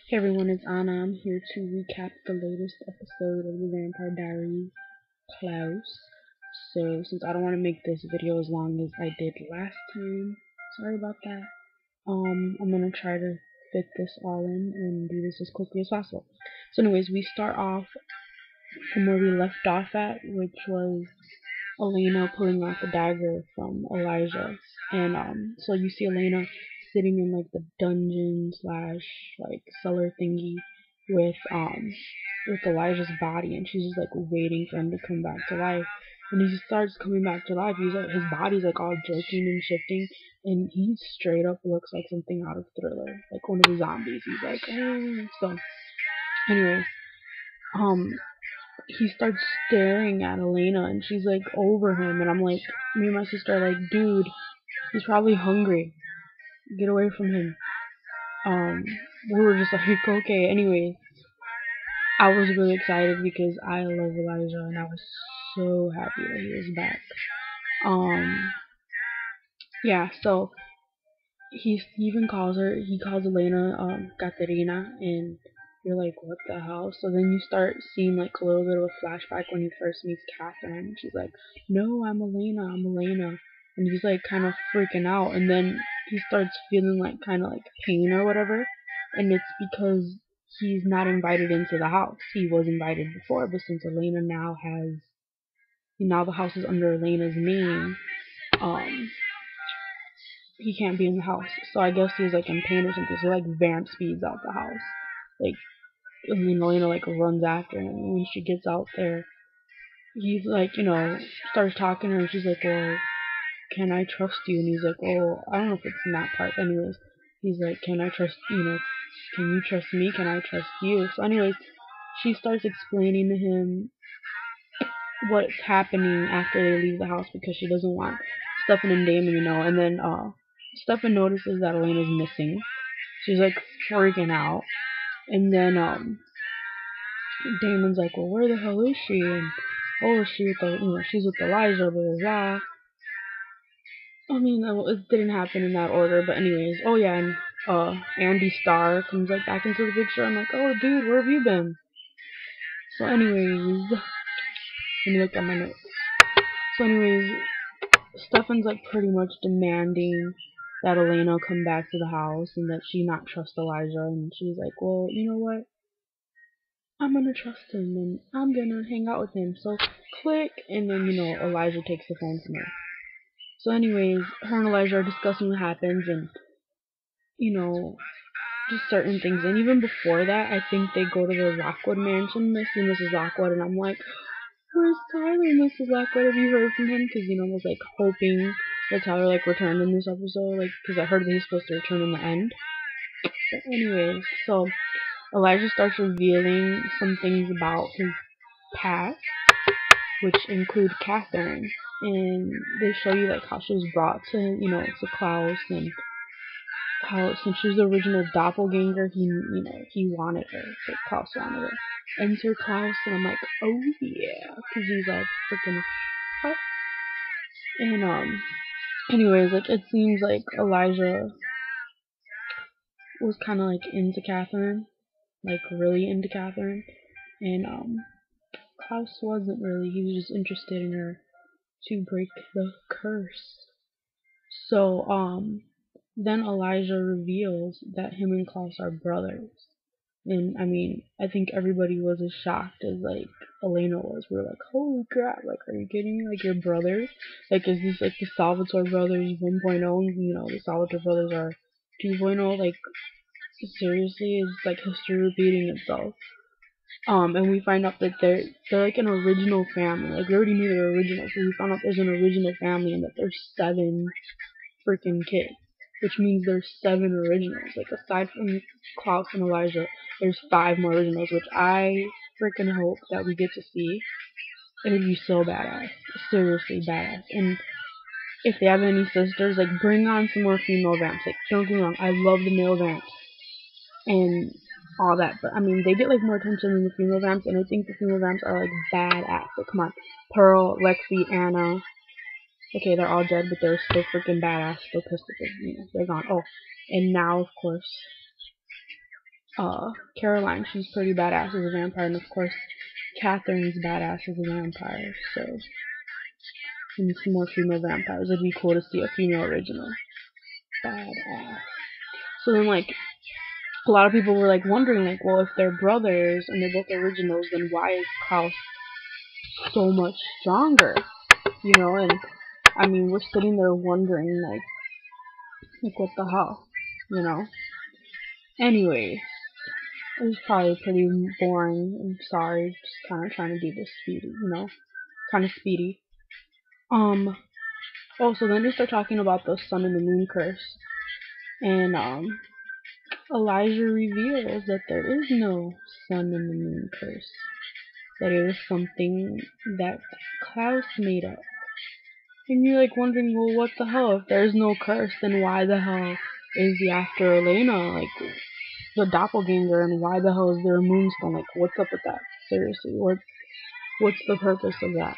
Hey everyone, it's Anna. I'm here to recap the latest episode of the Vampire Diaries, Klaus. So, since I don't want to make this video as long as I did last time, sorry about that. I'm gonna try to fit this all in and do this as quickly as possible. So, anyways, we start off from where we left off at, which was Elena pulling out the dagger from Elijah, and so you see Elena sitting in like the dungeon slash like cellar thingy with with Elijah's body, and she's just like waiting for him to come back to life. And he starts coming back to life. He's like, his body's like all jerking and shifting, and he straight up looks like something out of Thriller, like one of the zombies. He's like, oh. So, anyways, um, he starts staring at Elena, and she's like over him, and I'm like, me and my sister are like, dude, he's probably hungry. Get away from him. We were just like, okay. Anyways, I was really excited because I love Elijah, and I was so happy that he was back. Yeah. So he even calls her. He calls Elena, Katerina, and you're like, what the hell? So then you start seeing like a little bit of a flashback when he first meets Catherine, and she's like, no, I'm Elena, and he's like kind of freaking out, and then he starts feeling like kind of like pain or whatever, and it's because he's not invited into the house. He was invited before, but since Elena now the house is under Elena's name, um, he can't be in the house. So I guess he's like in pain or something. So like vamp speeds out the house. Like, and then Elena like runs after him. And when she gets out there, he's like, starts talking to her, and she's like, well, can I trust you? And he's like, oh, I don't know if it's in that part. Anyways, he's like, can I trust, can you trust me? Can I trust you? So anyways, she starts explaining to him what's happening after they leave the house because she doesn't want Stefan and Damon to know. And then Stefan notices that Elena's missing. She's like freaking out. And then Damon's like, well, where the hell is she? And oh, is she with she's with Elijah, blah blah blah. I mean, it didn't happen in that order, but anyways. Oh yeah, and Andy Starr comes like back into the picture. I'm like, oh dude, where have you been? So anyways, let me look at my notes. So anyways, Stefan's like pretty much demanding that Elena come back to the house and that she not trust Elijah, and she's like, well, you know what? I'm gonna trust him and I'm gonna hang out with him. So click, and then Elijah takes the phone from her. So anyways, her and Elijah are discussing what happens, and just certain things. And even before that, I think they go to the Lockwood mansion, Mrs. Lockwood, and I'm like, where's Tyler, Mrs. Lockwood? Have you heard from him? Because I was like hoping that Tyler like returned in this episode, like because I heard that he's supposed to return in the end. But anyways, so Elijah starts revealing some things about his past, which include Catherine, and they show you like how she was brought to Klaus, and how since she was the original doppelganger, he wanted her, like Klaus wanted her. Enter Klaus, and I'm like, oh yeah, because he's like freaking hot. And anyways, like it seems like Elijah was kind of like into Catherine, like really into Catherine, and Klaus wasn't really. He was just interested in her to break the curse. So then Elijah reveals that him and Klaus are brothers. And I mean, I think everybody was as shocked as like Elena was. We were like, holy crap, like are you kidding me? Like your brothers? Like is this like the Salvatore brothers 1.0 and the Salvatore brothers are 2.0? Like seriously, is like history repeating itself. And we find out that they're like an original family. Like we already knew they were original, so we found out there's an original family and that there's 7 freaking kids, which means there's 7 originals. Like aside from Klaus and Elijah, there's 5 more originals, which I freaking hope that we get to see. It would be so badass, seriously badass. And if they have any sisters, like bring on some more female vamps. Like don't get me wrong, I love the male vamps and all that, but I mean they get like more attention than the female vamps, and I think the female vamps are like badass. Like come on, Pearl, Lexi, Anna. Okay, they're all dead, but they're still freaking badass. Still pissed at them. They're gone. Oh, and now of course Caroline, she's pretty badass as a vampire, and of course, Catherine's badass as a vampire. So, and some more female vampires. It'd be cool to see a female original. Badass. So then, like, a lot of people were like wondering, like, well, if they're brothers and they're both originals, then why is Klaus so much stronger? You know, and I mean, we're sitting there wondering, like what the hell, you know? Anyways, it was probably pretty boring. I'm sorry, just kind of trying to be this speedy, you know, kind of speedy. Oh, so then they start talking about the sun and the moon curse, and Elijah reveals that there is no sun and the moon curse. That it was something that Klaus made up. And you're like wondering, well, what the hell? If there's no curse, then why the hell is he after Elena, like the doppelganger, and why the hell is there a moonstone? Like, what's up with that? Seriously, what's the purpose of that?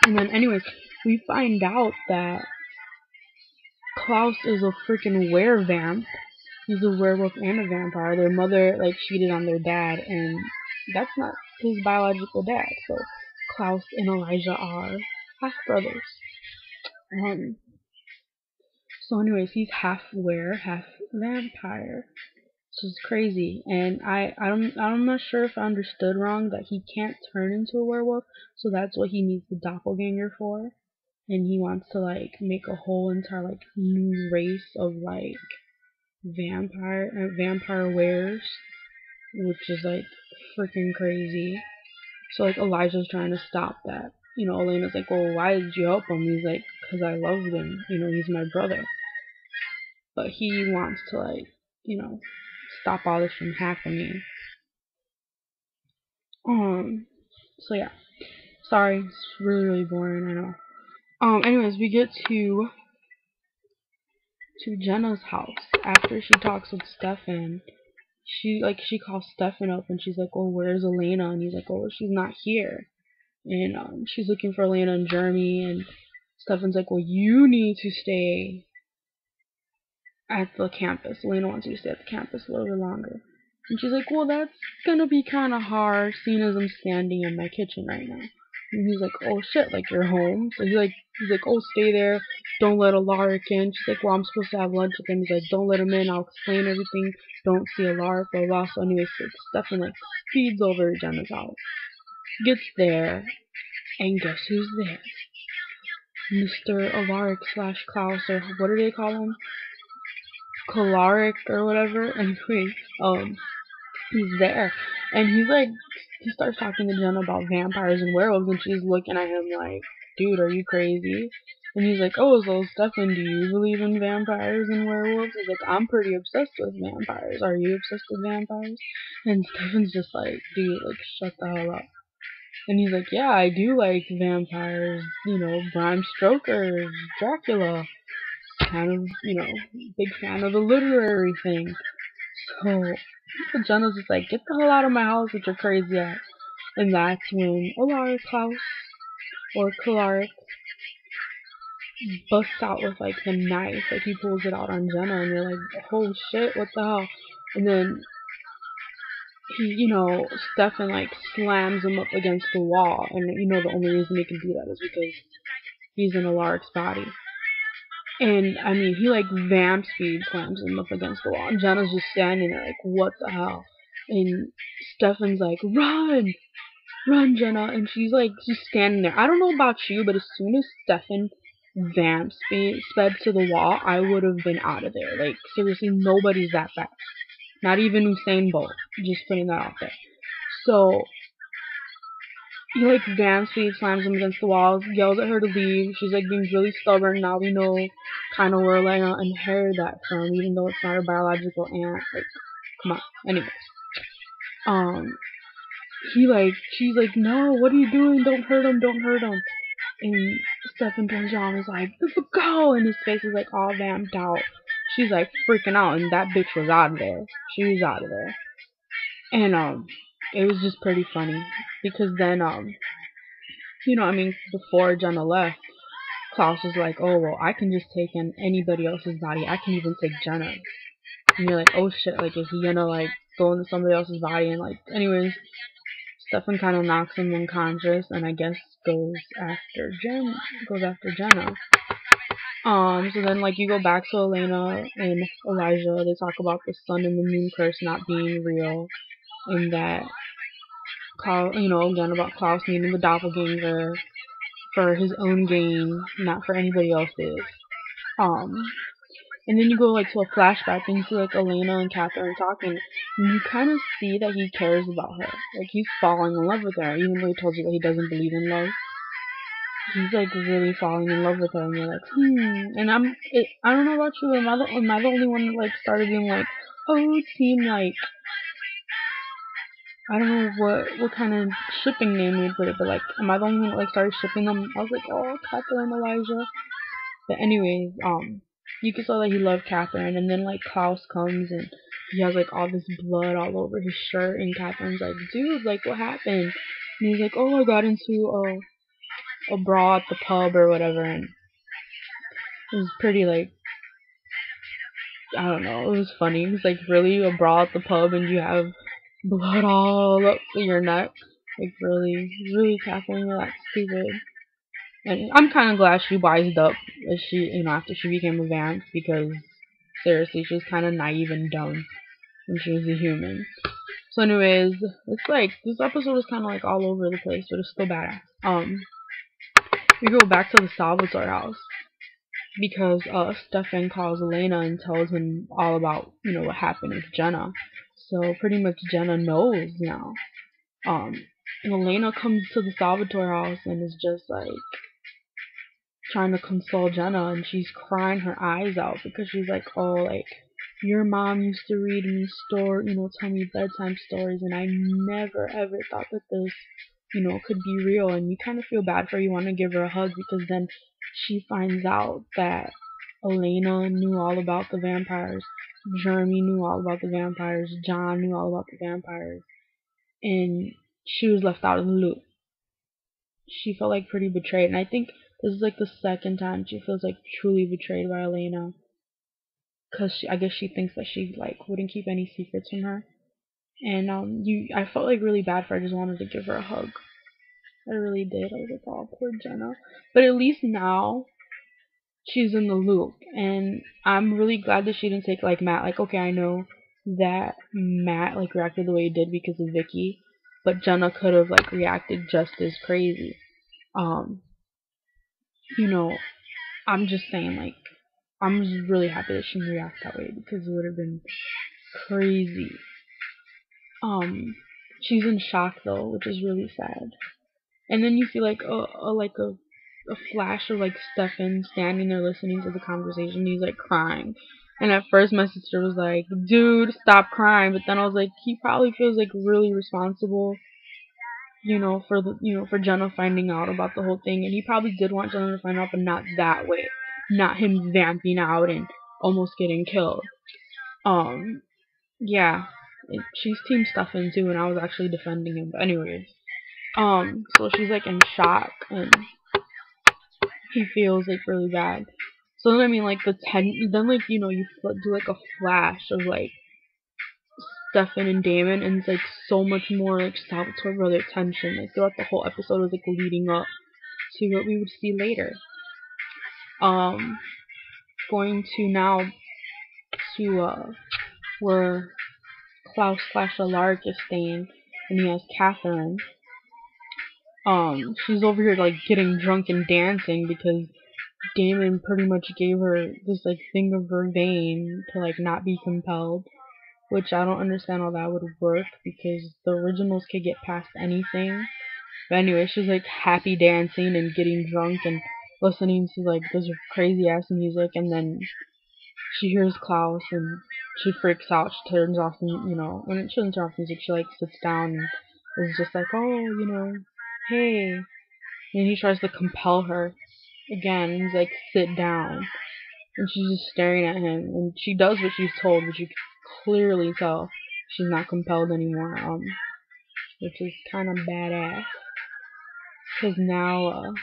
And then, anyways, we find out that Klaus is a freaking werevamp. He's a werewolf and a vampire. Their mother, like, cheated on their dad, and that's not his biological dad. So Klaus and Elijah are half brothers. So anyways, he's half were, half vampire. This is crazy, and I'm not sure if I understood wrong that he can't turn into a werewolf, so that's what he needs the doppelganger for, and he wants to like make a whole entire like new race of like vampire wearers, which is like freaking crazy. So like Elijah's trying to stop that. You know, Elena's like, well, why did you help him? He's like, because I loved him. You know, he's my brother. But he wants to like, you know, stop all this from happening. So yeah. Sorry, it's really, really boring, I know. Anyways, we get to Jenna's house after she talks with Stefan. She calls Stefan up and she's like, oh, where's Elena? And he's like, oh, she's not here. And she's looking for Elena and Jeremy, and Stefan's like, well, you need to stay at the campus. Elena wants you to stay at the campus a little bit longer. And she's like, well, that's gonna be kind of hard, seeing as I'm standing in my kitchen right now. And he's like, oh shit, like you're home? So he's like, oh, stay there, don't let Alaric in. She's like, well, I'm supposed to have lunch with him. He's like, don't let him in, I'll explain everything, don't see Alaric, blah blah. So anyways, Stefan like speeds over to Jenna's house, gets there, and guess who's there? Mr. Alaric / Klaus, or what do they call him? Calaric or whatever. Anyway, he's there, and he starts talking to Jenna about vampires and werewolves, and she's looking at him like, dude, are you crazy? And he's like, oh, so Stefan, do you believe in vampires and werewolves? He's like, I'm pretty obsessed with vampires. Are you obsessed with vampires? And Stefan's just like, dude, like, shut the hell up. And he's like, yeah, I do like vampires, you know, Bram Stoker, Dracula, kind of, you know, big fan of the literary thing. So Jenna's just like, get the hell out of my house with your crazy ass. And that's when Alaric Klaus, or Calaric, busts out with like the knife. Like he pulls it out on Jenna, and you're like, oh shit, what the hell? And then he, you know, Stefan like slams him up against the wall, and you know the only reason he can do that is because he's in Alaric's body. And I mean, he like vamp speed slams him up against the wall, and Jenna's just standing there like, what the hell? And Stefan's like, run, Jenna, and she's like just standing there. I don't know about you, but as soon as Stefan vamp sped to the wall, I would have been out of there. Like seriously, nobody's that fast. Not even Usain Bolt. Just putting that out there. So he like vamp speed slams him against the wall, yells at her to leave. She's like being really stubborn. Now we know kind of where Elena inherited that from, even though it's not her biological aunt. Like, come on. Anyways, she's like, no, what are you doing? Don't hurt him, don't hurt him. And Stefan turns around and is like, let's go! And his face is like all vamped out. She's like freaking out, and that bitch was out of there. She was out of there. And it was just pretty funny, because then you know, I mean, before Jenna left, Klaus was like, oh well, I can just take in anybody else's body. I can even take Jenna. and you're like, oh shit, like is he gonna like go into somebody else's body? And like, anyways, Stefan kind of knocks him unconscious, and I guess goes after Jenna. So then like you go back to Elena and Elijah. They talk about the sun and the moon curse not being real, and that Klaus, again about Klaus needing the doppelganger for his own gain, not for anybody else's. Um, and then you go like to a flashback and you see like Elena and Catherine talking, and you kind of see that he cares about her. Like he's falling in love with her, even though he told you that he doesn't believe in love. He's like really falling in love with her, and you're like, And I don't know about you, am I the only one that like started being like, oh, team like, I don't know what kind of shipping name we'd put it, but like, am I the only one that like started shipping them? I was like, oh, Catherine, Elijah. But anyways, you can tell that he loved Catherine, and then like Klaus comes and he has like all this blood all over his shirt, and Catherine's like, dude, like what happened? And he's like, oh, I got into a brawl at the pub or whatever, and it was pretty like, I don't know, it was funny. It was like, really, a brawl at the pub and you have blood all up your neck? Like really, Catherine, you're that stupid. And I'm kind of glad she wised up as after she became a vamp, because seriously, she was kind of naive and dumb when she was a human. So anyways, it's like, this episode is kind of like all over the place, but it's still badass. We go back to the Salvatore house, because Stefan calls Elena and tells him all about, what happened with Jenna. So pretty much Jenna knows now. And Elena comes to the Salvatore house and is just like trying to console Jenna, and she's crying her eyes out because she's like, oh, like, your mom used to read me tell me bedtime stories, and I never ever thought that this, could be real. And you kind of feel bad for her. You want to give her a hug, because then she finds out that Elena knew all about the vampires, Jeremy knew all about the vampires, John knew all about the vampires, and she was left out of the loop. She felt like pretty betrayed, and I think this is like the second time she feels like truly betrayed by Elena, because I guess she thinks that she like wouldn't keep any secrets from her. And I felt like really bad for her. I just wanted to give her a hug. I really did. I was like, oh, poor Jenna. But at least now she's in the loop, and I'm really glad that she didn't take like Matt. Like, okay, I know that Matt like reacted the way he did because of Vicky, but Jenna could have like reacted just as crazy. I'm just saying, like, I'm just really happy that she didn't react that way, because it would have been crazy. She's in shock though, which is really sad. And then you see like a flash of like Stefan standing there listening to the conversation. He's like crying, and at first my sister was like, "Dude, stop crying." But then I was like, he probably feels like really responsible, for Jenna finding out about the whole thing, and he probably did want Jenna to find out, but not that way, not him vamping out and almost getting killed. Yeah, she's Team Stefan too, and I was actually defending him. But anyways, so she's like in shock, and he feels like really bad. So then I mean, like then like you do like a flash of like Stefan and Damon, and it's like so much more like Salvatore brother tension. Like throughout the whole episode was like leading up to what we would see later. Going to now to where Klaus / Alaric is staying, and he has Catherine. She's over here like getting drunk and dancing because Damon pretty much gave her this like thing of vervain to like not be compelled, which I don't understand how that would work, because the originals could get past anything. But anyway, she's like happy dancing and getting drunk and listening to like this crazy ass music, and then she hears Klaus and she freaks out. She turns off when she doesn't turn off music, she like sits down and is just like, oh, hey. And he tries to compel her again, and he's like, sit down. And she's just staring at him, and she does what she's told, but you can clearly tell she's not compelled anymore, which is kind of badass. Because now,